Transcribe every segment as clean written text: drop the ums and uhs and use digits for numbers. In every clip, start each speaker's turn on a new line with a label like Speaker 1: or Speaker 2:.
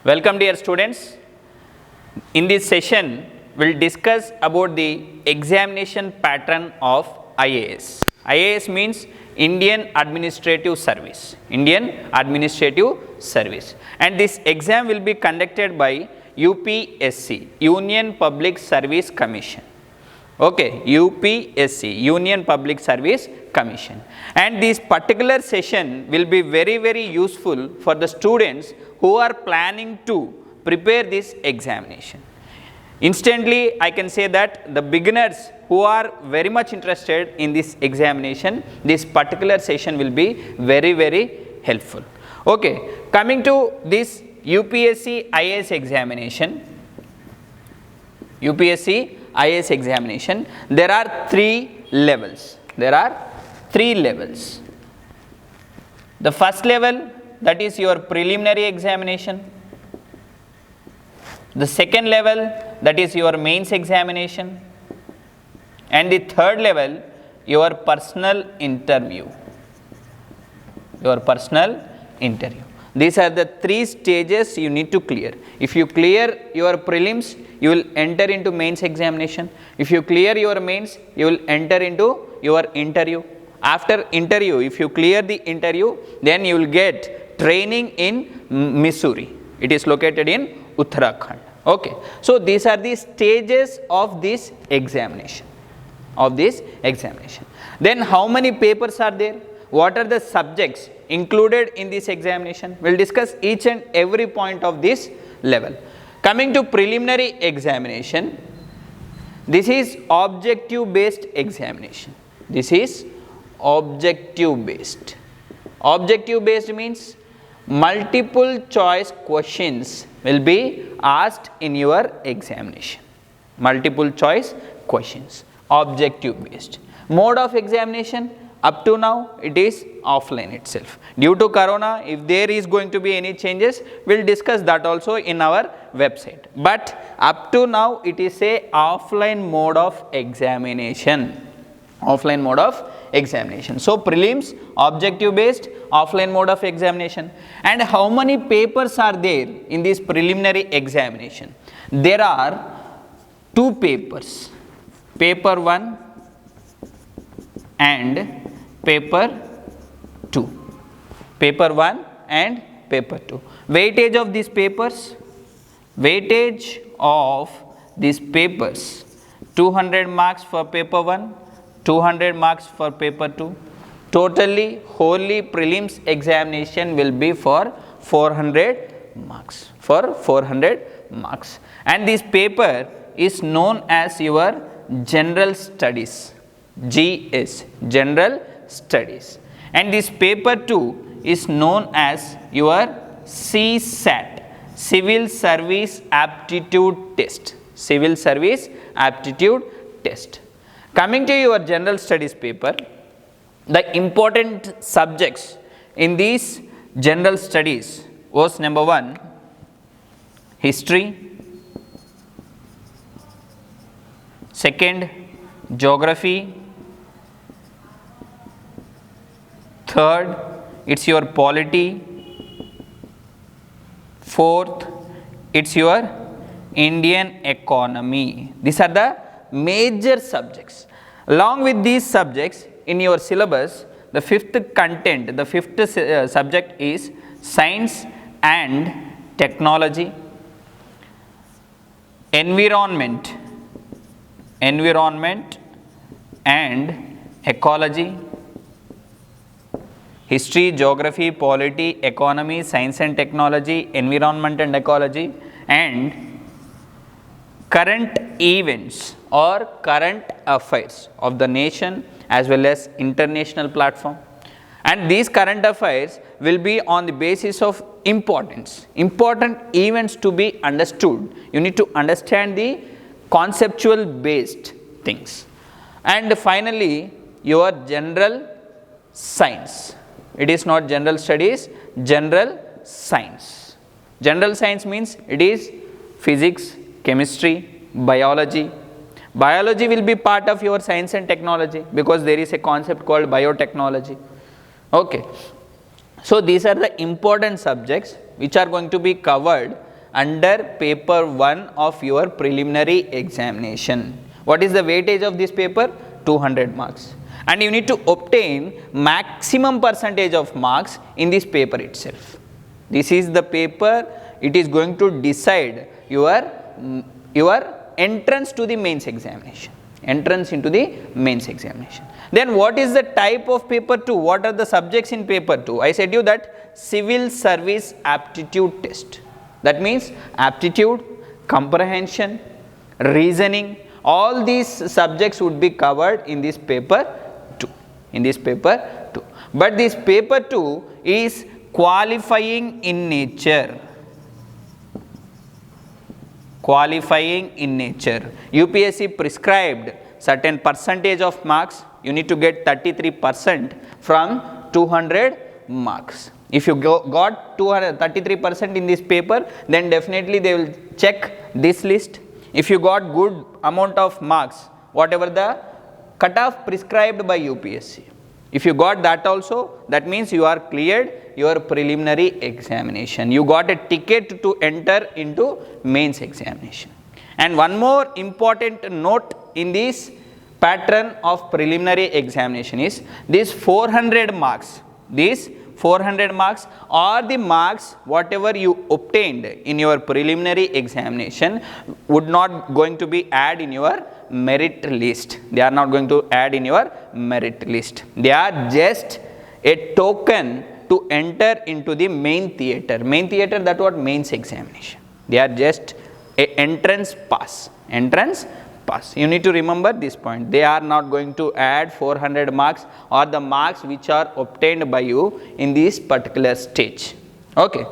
Speaker 1: Welcome dear students. In this session, we will discuss about the examination pattern of IAS. IAS means Indian Administrative Service. Indian Administrative Service. And this exam will be conducted by UPSC, Union Public Service Commission. Okay, UPSC, Union Public Service Commission. And this particular session will be very useful for the students who are planning to prepare this examination. Instantly, I can say that the beginners who are very much interested in this examination, this particular session will be very helpful. Okay, coming to this UPSC IAS examination, UPSC IAS examination, there are three levels. The first level, that is your preliminary examination. The second level, that is your mains examination. And the third level, your personal interview. These are the three stages you need to clear. If you clear your prelims, you will enter into mains examination. If you clear your mains, you will enter into your interview. After interview, if you clear the interview, then you will get training in Missouri. It is located in Uttarakhand. Okay. So these are the stages of this examination. Then how many papers are there? What are the subjects included in this examination? We will discuss each and every point of this level. Coming to preliminary examination, this is objective based examination. Objective based means multiple choice questions will be asked in your examination. Objective based. Mode of examination, up to now it is offline itself. Due to corona, if there is going to be any changes, we will discuss that also in our website. But up to now it is a offline mode of examination. So prelims, objective based, offline mode of examination. And how many papers are there in this preliminary examination? There are two papers, paper 1 and paper 2. Weightage of these papers, 200 marks for paper 1, 200 marks for paper 2. Totally, wholly prelims examination will be for 400 marks. And this paper is known as your general studies, GS, general studies. And this paper 2 is known as your CSAT, Civil Service Aptitude Test. Coming to your general studies paper, the important subjects in these general studies was number 1, history, second, geography, third, it's your polity, fourth, it's your Indian economy. These are the major subjects. Along with these subjects in your syllabus, the fifth subject is science and technology, environment and ecology, history, geography, polity, economy, science and technology, environment and ecology, and current events or current affairs of the nation as well as international platform. And these current affairs will be on the basis of important events to be understood. You need to understand the conceptual based things. And finally, your general science. It is not general studies, general science. General science means it is physics, chemistry, biology. Biology will be part of your science and technology because there is a concept called biotechnology. Okay. So these are the important subjects which are going to be covered under paper 1 of your preliminary examination. What is the weightage of this paper? 200 marks. And you need to obtain maximum percentage of marks in this paper itself. This is the paper, it is going to decide your entrance to the mains examination. Entrance into the mains examination. Then what is the type of paper 2? What are the subjects in paper 2? I said you that civil service aptitude test. That means aptitude, comprehension, reasoning, all these subjects would be covered in this paper 2. In this paper 2. But this paper 2 is qualifying in nature. Qualifying in nature. UPSC prescribed certain percentage of marks. You need to get 33% from 200 marks. If you got 33% in this paper, then definitely they will check this list. If you got good amount of marks, whatever the cutoff prescribed by UPSC, if you got that also, that means you are cleared your preliminary examination. You got a ticket to enter into mains examination. And one more important note in this pattern of preliminary examination is this 400 marks. These 400 marks are the marks whatever you obtained in your preliminary examination would not going to be added in your merit list. They are not going to add in your merit list. They are just a token to enter into the main theatre. Main theatre, that what? Mains examination. They are just a entrance pass. Entrance pass. You need to remember this point. They are not going to add 400 marks or the marks which are obtained by you in this particular stage. Okay.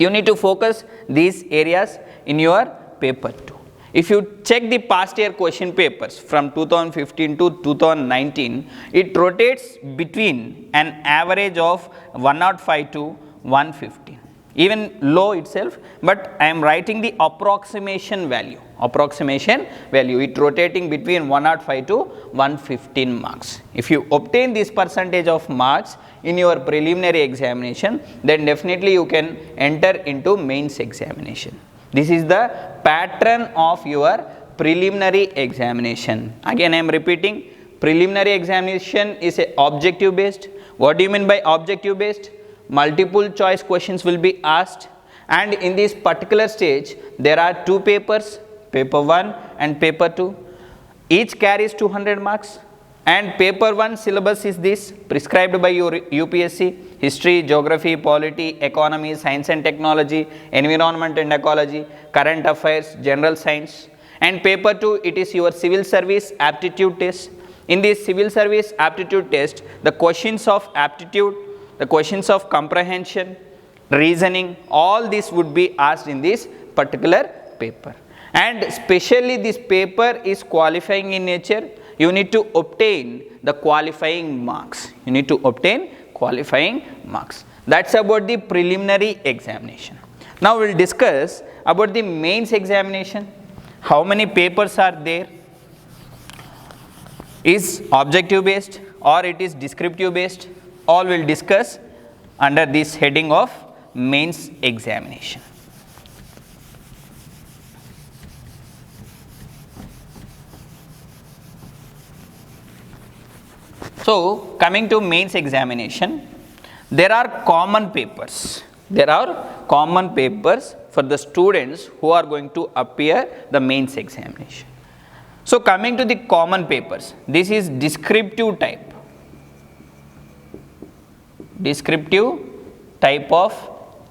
Speaker 1: You need to focus these areas in your paper 2. If you check the past year question papers from 2015 to 2019, it rotates between an average of 105 to 115. Even low itself, but I am writing the approximation value. Approximation value, it rotating between 105 to 115 marks. If you obtain this percentage of marks in your preliminary examination, then definitely you can enter into mains examination. This is the pattern of your preliminary examination. Again I am repeating, preliminary examination is a objective based. What do you mean by objective based? Multiple choice questions will be asked, and in this particular stage there are two papers, paper 1 and paper 2. Each carries 200 marks, and paper 1 syllabus is this prescribed by your UPSC: history, geography, polity, economy, science and technology, environment and ecology, current affairs, general science. And paper 2, it is your civil service aptitude test. In this civil service aptitude test, the questions of aptitude, the questions of comprehension, reasoning, all this would be asked in this particular paper. And especially this paper is qualifying in nature. You need to obtain the qualifying marks. You need to obtain qualifying marks. That's about the preliminary examination. Now we will discuss about the mains examination. How many papers are there? Is objective based or it is descriptive based? All will discuss under this heading of mains examination. So coming to mains examination, there are common papers. There are common papers for the students who are going to appear the mains examination. So coming to the common papers, this is descriptive type. Descriptive type of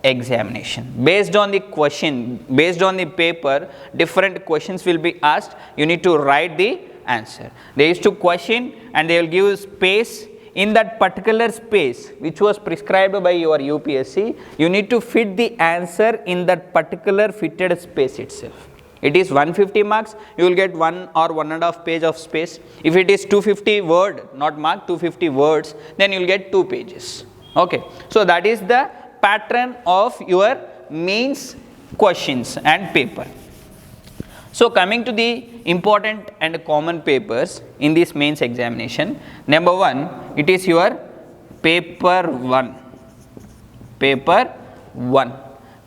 Speaker 1: examination. Based on the question, based on the paper, different questions will be asked. You need to write the answer. They used to question and they will give you space. In that particular space which was prescribed by your UPSC, you need to fit the answer in that particular fitted space itself. It is 150 marks, you will get 1 or 1.5 page of space. If it is 250 word, not mark, 250 words, then you will get 2 pages. Okay. So that is the pattern of your mains questions and paper. So coming to the important and common papers in this mains examination, number 1, it is your paper 1. Paper 1.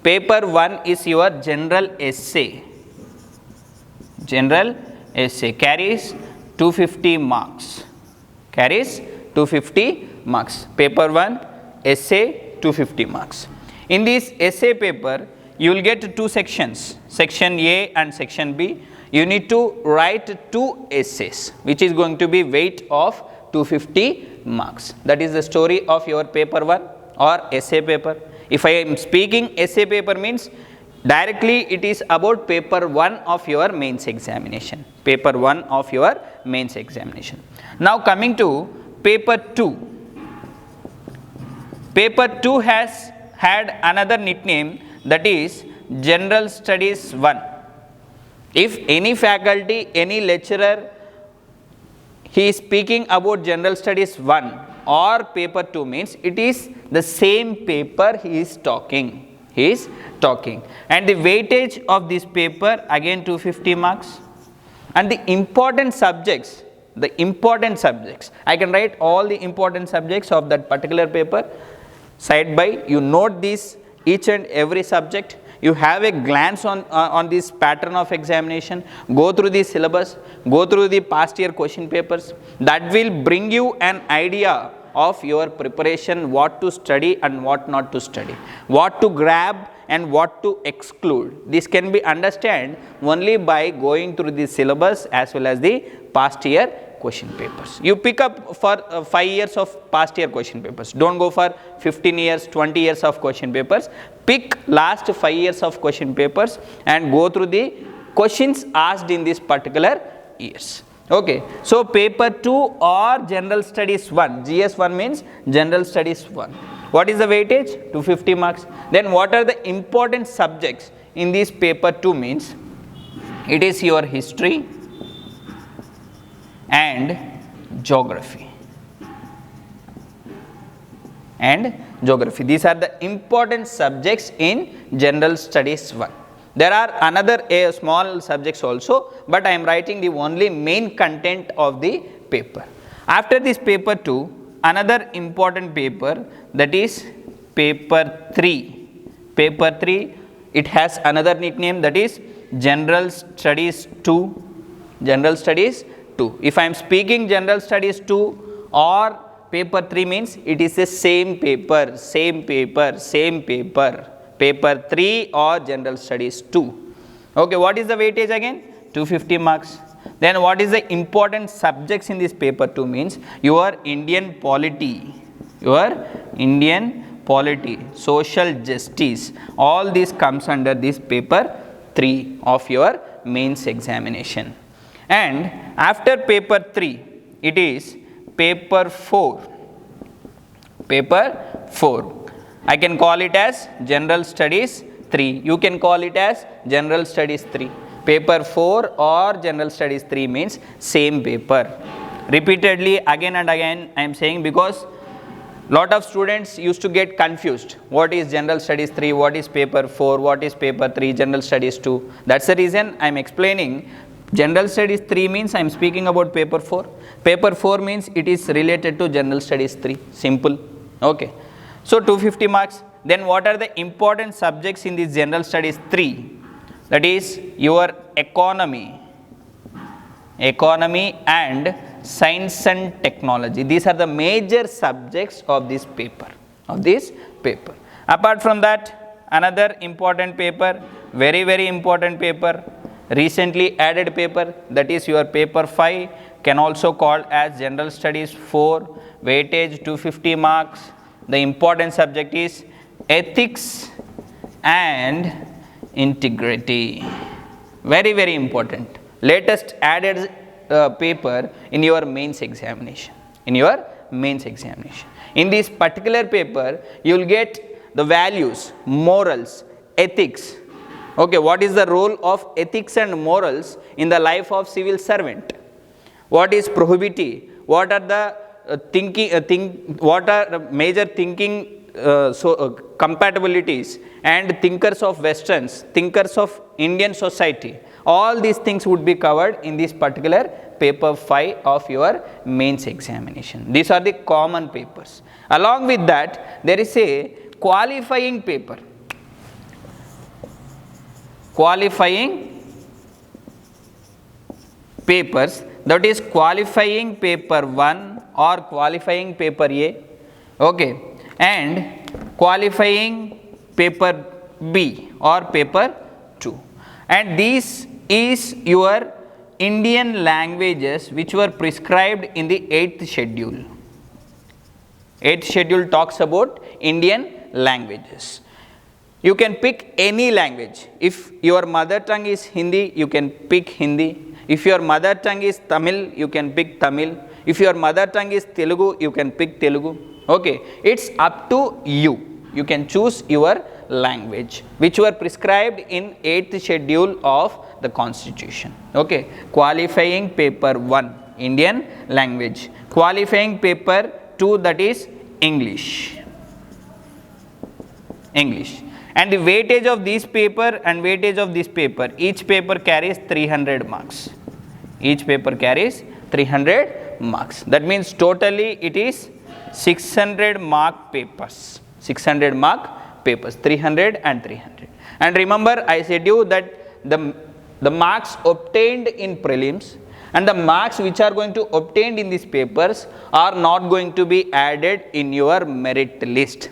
Speaker 1: Paper 1 is your general essay. General essay carries 250 marks. Carries 250 marks. Paper 1 essay 250 marks. In this essay paper, you will get two sections, section A and section B. You need to write two essays, which is going to be weight of 250 marks. That is the story of your paper 1 or essay paper. If I am speaking essay paper means directly it is about paper 1 of your mains examination. Paper 1 of your mains examination. Now coming to paper 2. Paper 2 has had another nickname, that is General Studies 1. If any faculty, any lecturer, he is speaking about General Studies 1 or paper 2 means it is the same paper he is talking. He is talking. And the weightage of this paper again 250 marks. And the important subjects, I can write all the important subjects of that particular paper side by. You note these each and every subject. You have a glance on this pattern of examination, go through the syllabus, go through the past year question papers. That will bring you an idea of your preparation, what to study and what not to study, what to grab and what to exclude. This can be understood only by going through the syllabus as well as the past year question papers. You pick up for 5 years of past year question papers. Don't go for 15 years, 20 years of question papers. Pick last 5 years of question papers and go through the questions asked in this particular years. Okay. So paper 2 or General Studies 1. GS 1 means General Studies 1. What is the weightage? 250 marks. Then what are the important subjects in this paper 2 means? It is your history and geography. These are the important subjects in General Studies 1. There are another small subjects also, but I am writing the only main content of the paper. After this paper 2, another important paper, that is paper 3. Paper 3, it has another nickname, that is General Studies 2. General Studies 2. If I am speaking General Studies 2 or paper 3 means it is the same paper. Paper 3 or General Studies 2. Okay, what is the weightage again? 250 marks. Then what is the important subjects in this paper 2 means? Your Indian polity, social justice, all this comes under this paper 3 of your mains examination. And after paper 3, it is paper 4. Paper 4. I can call it as General Studies 3. You can call it as General Studies 3. Paper 4 or General Studies 3 means same paper. Repeatedly again and again I am saying, because lot of students used to get confused. What is General Studies 3? What is paper 4? What is paper 3? General Studies 2. That's the reason I am explaining. General Studies 3 means I am speaking about paper 4. Paper 4 means it is related to General Studies 3. Simple. Okay. So 250 marks. Then what are the important subjects in this General Studies 3? That is your economy and science and technology. These are the major subjects of this paper. Apart from that, another important paper, very important paper, recently added paper, that is your paper 5, can also called as General Studies 4, weightage 250 marks. The important subject is ethics and integrity. Very important. Latest added paper in your mains examination. In this particular paper, you will get the values, morals, ethics. Okay, what is the role of ethics and morals in the life of civil servant? What is probity? What are the what are major thinking compatibilities and thinkers of Westerns, thinkers of Indian society? All these things would be covered in this particular paper 5 of your mains examination. These are the common papers. Along with that, there is a qualifying paper. qualifying papers, that is qualifying paper 1 or qualifying paper A, okay, and qualifying paper B or paper 2, and this is your Indian languages which were prescribed in the 8th schedule. 8th schedule talks about Indian languages. You can pick any language. If your mother tongue is Hindi, you can pick Hindi. If your mother tongue is Tamil, you can pick Tamil. If your mother tongue is Telugu, you can pick Telugu. Okay, it's up to you. You can choose your language which were prescribed in 8th schedule of the Constitution. Okay, qualifying paper 1 Indian language, qualifying paper 2 that is English. And the weightage of this paper and weightage of this paper, each paper carries 300 marks. Each paper carries 300 marks. That means totally it is 600 mark papers. 600 mark papers, 300 and 300. And remember, I said you that the marks obtained in prelims and the marks which are going to obtained in these papers are not going to be added in your merit list.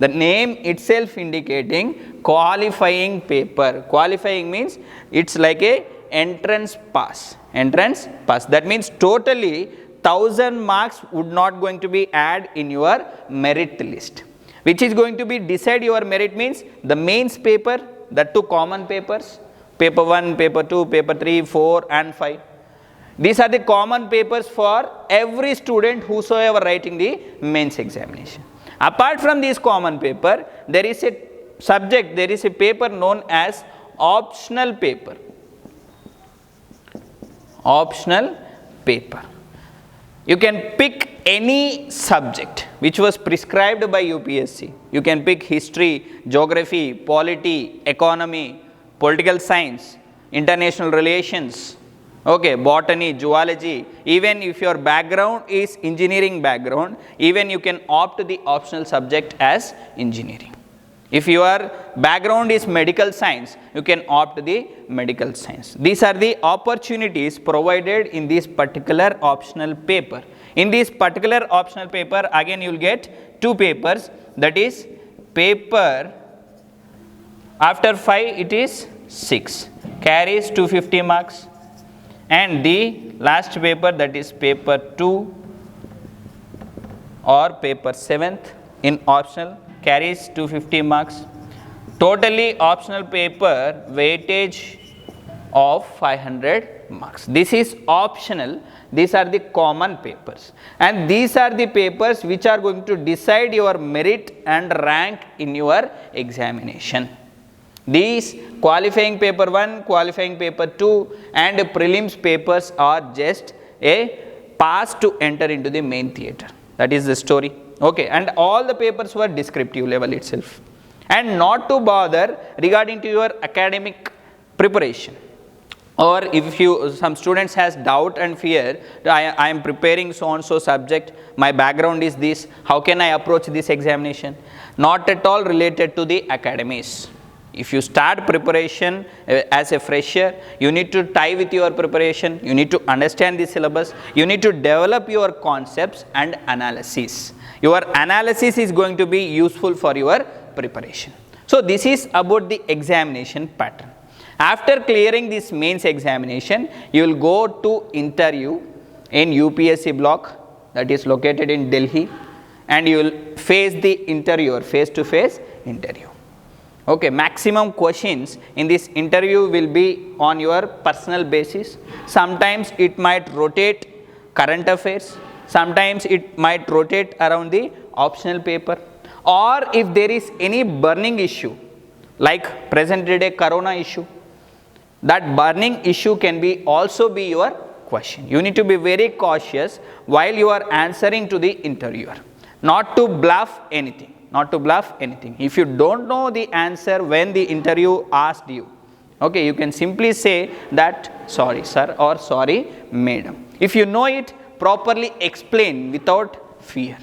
Speaker 1: The name itself indicating qualifying paper. Qualifying means it's like a entrance pass. Entrance pass. That means totally 1000 marks would not going to be added in your merit list. Which is going to be decide your merit means the mains paper, that two common papers, paper 1, paper 2, paper 3, 4 and 5. These are the common papers for every student whosoever writing the mains examination. Apart from this common paper, there is a subject, there is a paper known as optional paper. Optional paper. You can pick any subject which was prescribed by UPSC. You can pick history, geography, polity, economy, political science, international relations, okay, botany, zoology. Even if your background is engineering background, even you can opt the optional subject as engineering. If your background is medical science, you can opt the medical science. These are the opportunities provided in this particular optional paper. In this particular optional paper, again you will get two papers, that is paper, after 5 it is 6, carries 250 marks, and the last paper, that is paper 2 or paper 7th in optional, carries 250 marks. Totally optional paper weightage of 500 marks. This is optional. These are the common papers, and these are the papers which are going to decide your merit and rank in your examination. These qualifying paper 1, qualifying paper 2 and prelims papers are just a pass to enter into the main theatre. That is the story. Okay, and all the papers were descriptive level itself. And not to bother regarding to your academic preparation. Or if some students has doubt and fear, I am preparing so and so subject, my background is this, how can I approach this examination? Not at all related to the academies. If you start preparation as a fresher, you need to tie with your preparation, you need to understand the syllabus, you need to develop your concepts and analysis. Your analysis is going to be useful for your preparation. So this is about the examination pattern. After clearing this mains examination, you will go to interview in UPSC block that is located in Delhi, and you will face the interviewer, face-to-face interview. Okay, maximum questions in this interview will be on your personal basis. Sometimes it might rotate current affairs, sometimes it might rotate around the optional paper, or if there is any burning issue like present day corona issue, that burning issue can be also be your question. You need to be very cautious while you are answering to the interviewer, not to bluff anything. Not to bluff anything. If you don't know the answer when the interview asked you, okay, you can simply say that sorry sir or sorry madam. If you know it, properly explain without fear.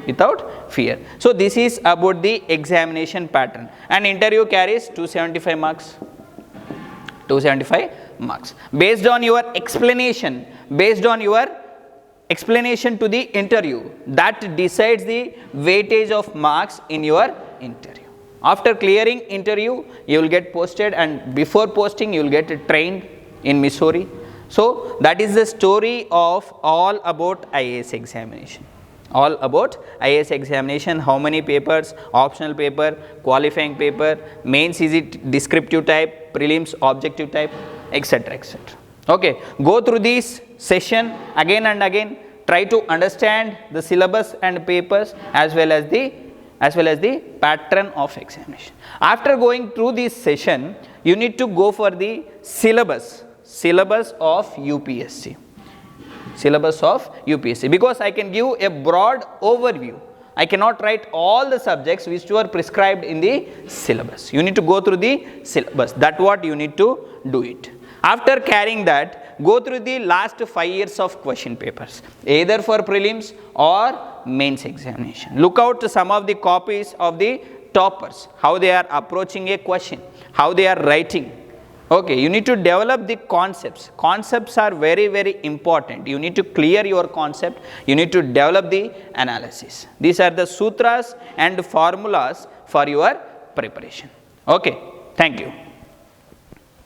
Speaker 1: Without fear. So this is about the examination pattern. And interview carries 275 marks. 275 marks. Based on your explanation, to the interview, that decides the weightage of marks in your interview. After clearing interview, you will get posted, and before posting you will get trained in Missouri. So that is the story of all about IAS examination. All about IAS examination, how many papers, optional paper, qualifying paper, mains is it descriptive type, prelims objective type, etc., etc. Okay, go through this session again and again, try to understand the syllabus and papers as well as the pattern of examination. After going through this session, you need to go for the syllabus of UPSC. Syllabus of UPSC, because I can give a broad overview. I cannot write all the subjects which were prescribed in the syllabus. You need to go through the syllabus. That's what you need to do it. After carrying that, go through the last 5 years of question papers, either for prelims or mains examination. Look out some of the copies of the toppers, how they are approaching a question, how they are writing. Okay, you need to develop the concepts. Concepts are very, very important. You need to clear your concept. You need to develop the analysis. These are the sutras and formulas for your preparation. Okay, thank you.